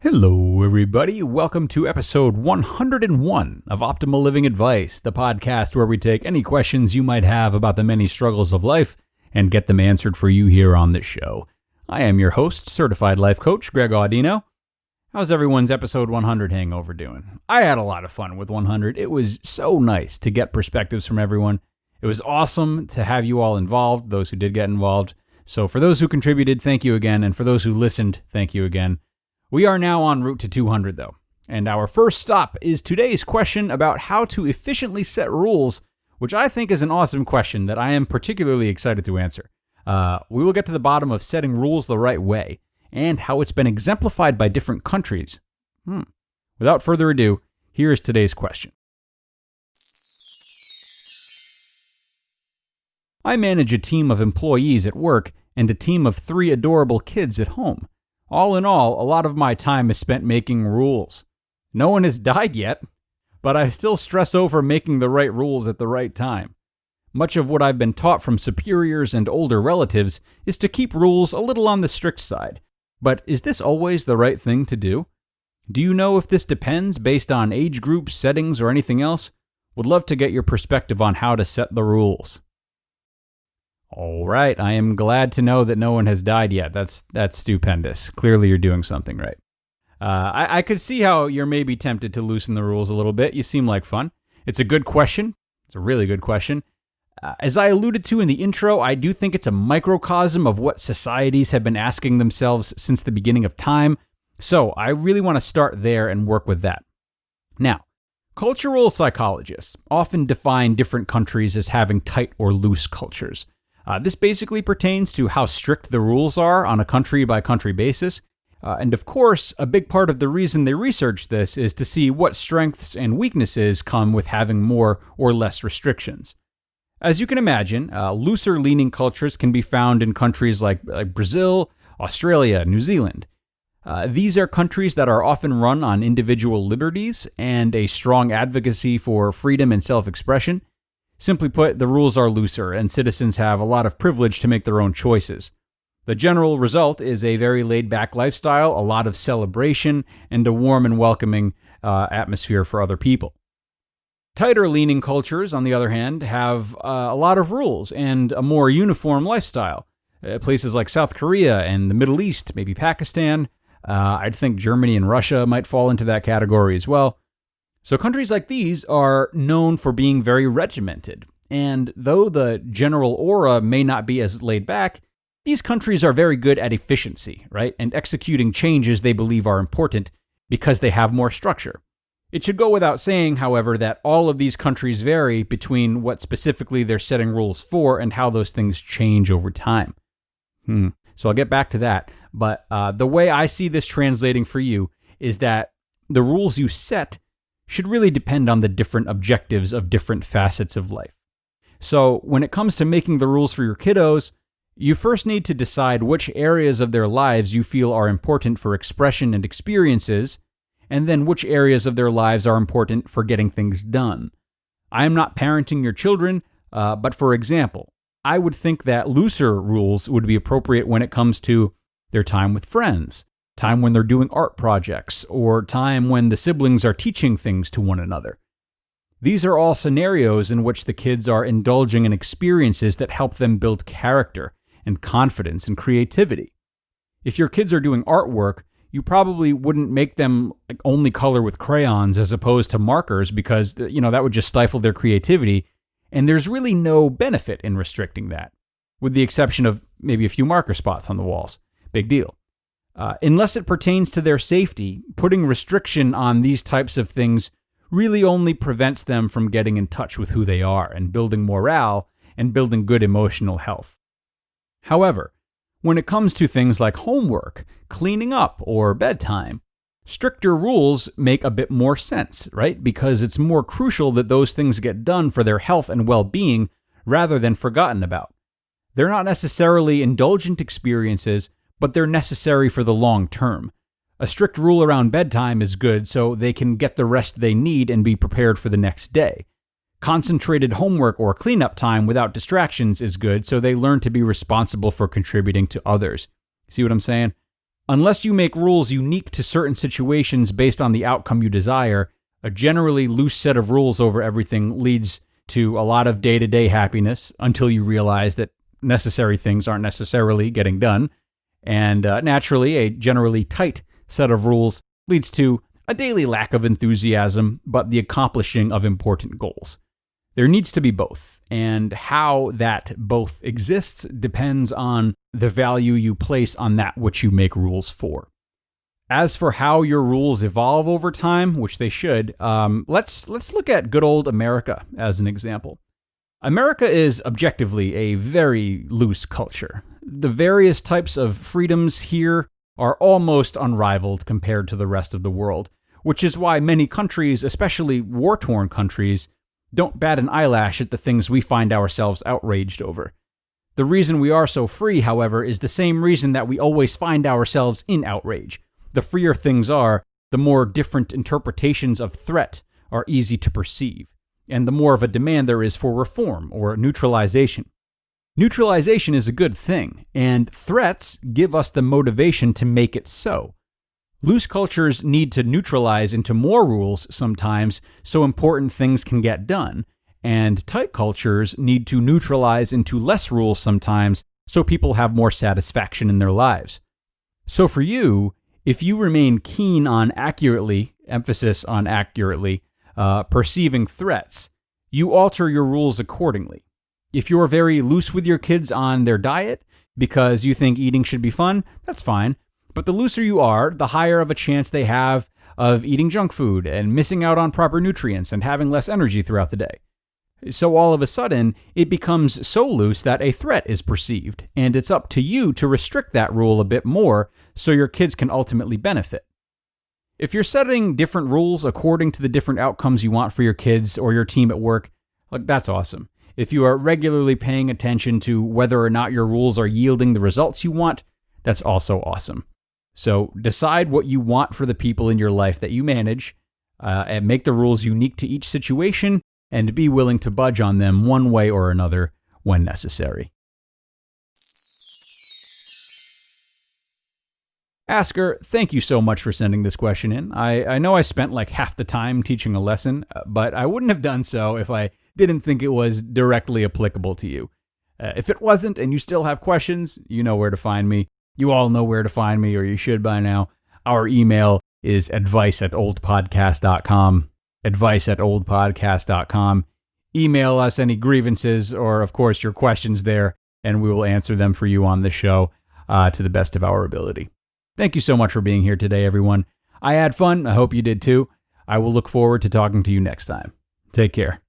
Hello, everybody. Welcome to episode 101 of Optimal Living Advice, the podcast where we take any questions you might have about the many struggles of life and get them answered for you here on this show. I am your host, certified life coach, Greg Audino. How's everyone's episode 100 hangover doing? I had a lot of fun with 100. It was so nice to get perspectives from everyone. It was awesome to have you all involved, those who did get involved. So for those who contributed, thank you again. And for those who listened, thank you again. We are now en route to 200, though, and our first stop is today's question about how to efficiently set rules, which I think is an awesome question that I am particularly excited to answer. We will get to the bottom of setting rules the right way and how it's been exemplified by different countries. Without further ado, here is today's question. I manage a team of employees at work and a team of 3 adorable kids at home. All in all, a lot of my time is spent making rules. No one has died yet, but I still stress over making the right rules at the right time. Much of what I've been taught from superiors and older relatives is to keep rules a little on the strict side. But is this always the right thing to do? Do you know if this depends based on age groups, settings, or anything else? Would love to get your perspective on how to set the rules. All right, I am glad to know that no one has died yet. That's stupendous. Clearly you're doing something right. I could see how you're maybe tempted to loosen the rules a little bit. You seem like fun. It's a good question. It's a really good question. As I alluded to in the intro, I do think it's a microcosm of what societies have been asking themselves since the beginning of time. So I really want to start there and work with that. Now, cultural psychologists often define different countries as having tight or loose cultures. This basically pertains to how strict the rules are on a country-by-country basis. And of course, a big part of the reason they research this is to see what strengths and weaknesses come with having more or less restrictions. As you can imagine, looser-leaning cultures can be found in countries like Brazil, Australia, New Zealand. These are countries that are often run on individual liberties and a strong advocacy for freedom and self-expression. Simply put, the rules are looser, and citizens have a lot of privilege to make their own choices. The general result is a very laid-back lifestyle, a lot of celebration, and a warm and welcoming atmosphere for other people. Tighter-leaning cultures, on the other hand, have a lot of rules and a more uniform lifestyle. Places like South Korea and the Middle East, maybe Pakistan. I'd think Germany and Russia might fall into that category as well. So countries like these are known for being very regimented, and though the general aura may not be as laid back, these countries are very good at efficiency, right? And executing changes they believe are important because they have more structure. It should go without saying, however, that all of these countries vary between what specifically they're setting rules for and how those things change over time. So I'll get back to that, but the way I see this translating for you is that the rules you set should really depend on the different objectives of different facets of life. So when it comes to making the rules for your kiddos, you first need to decide which areas of their lives you feel are important for expression and experiences, and then which areas of their lives are important for getting things done. I am not parenting your children, but for example, I would think that looser rules would be appropriate when it comes to their time with friends, time when they're doing art projects, or time when the siblings are teaching things to one another. These are all scenarios in which the kids are indulging in experiences that help them build character and confidence and creativity. If your kids are doing artwork, you probably wouldn't make them only color with crayons as opposed to markers because, that would just stifle their creativity, and there's really no benefit in restricting that, with the exception of maybe a few marker spots on the walls. Big deal. Unless it pertains to their safety, putting restriction on these types of things really only prevents them from getting in touch with who they are and building morale and building good emotional health. However, when it comes to things like homework, cleaning up, or bedtime, stricter rules make a bit more sense, right? Because it's more crucial that those things get done for their health and well-being rather than forgotten about. They're not necessarily indulgent experiences, but they're necessary for the long term. A strict rule around bedtime is good so they can get the rest they need and be prepared for the next day. Concentrated homework or cleanup time without distractions is good so they learn to be responsible for contributing to others. See what I'm saying? Unless you make rules unique to certain situations based on the outcome you desire, a generally loose set of rules over everything leads to a lot of day-to-day happiness until you realize that necessary things aren't necessarily getting done. And naturally, a generally tight set of rules leads to a daily lack of enthusiasm, but the accomplishing of important goals. There needs to be both, and how that both exists depends on the value you place on that which you make rules for. As for how your rules evolve over time, which they should, let's look at good old America as an example. America is objectively a very loose culture. The various types of freedoms here are almost unrivaled compared to the rest of the world, which is why many countries, especially war-torn countries, don't bat an eyelash at the things we find ourselves outraged over. The reason we are so free, however, is the same reason that we always find ourselves in outrage. The freer things are, the more different interpretations of threat are easy to perceive, and the more of a demand there is for reform or neutralization. Neutralization is a good thing, and threats give us the motivation to make it so. Loose cultures need to neutralize into more rules sometimes so important things can get done, and tight cultures need to neutralize into less rules sometimes so people have more satisfaction in their lives. So for you, if you remain keen on accurately, emphasis on accurately, perceiving threats, you alter your rules accordingly. If you're very loose with your kids on their diet because you think eating should be fun, that's fine. But the looser you are, the higher of a chance they have of eating junk food and missing out on proper nutrients and having less energy throughout the day. So all of a sudden, it becomes so loose that a threat is perceived, and it's up to you to restrict that rule a bit more so your kids can ultimately benefit. If you're setting different rules according to the different outcomes you want for your kids or your team at work, that's awesome. If you are regularly paying attention to whether or not your rules are yielding the results you want, that's also awesome. So decide what you want for the people in your life that you manage, and make the rules unique to each situation, and be willing to budge on them one way or another when necessary. Asker, thank you so much for sending this question in. I know I spent like half the time teaching a lesson, but I wouldn't have done so if I didn't think it was directly applicable to you. If it wasn't and you still have questions, you know where to find me. You all know where to find me, or you should by now. Our email is advice@oldpodcast.com. Advice@oldpodcast.com. Email us any grievances or, of course, your questions there, and we will answer them for you on the show to the best of our ability. Thank you so much for being here today, everyone. I had fun. I hope you did too. I will look forward to talking to you next time. Take care.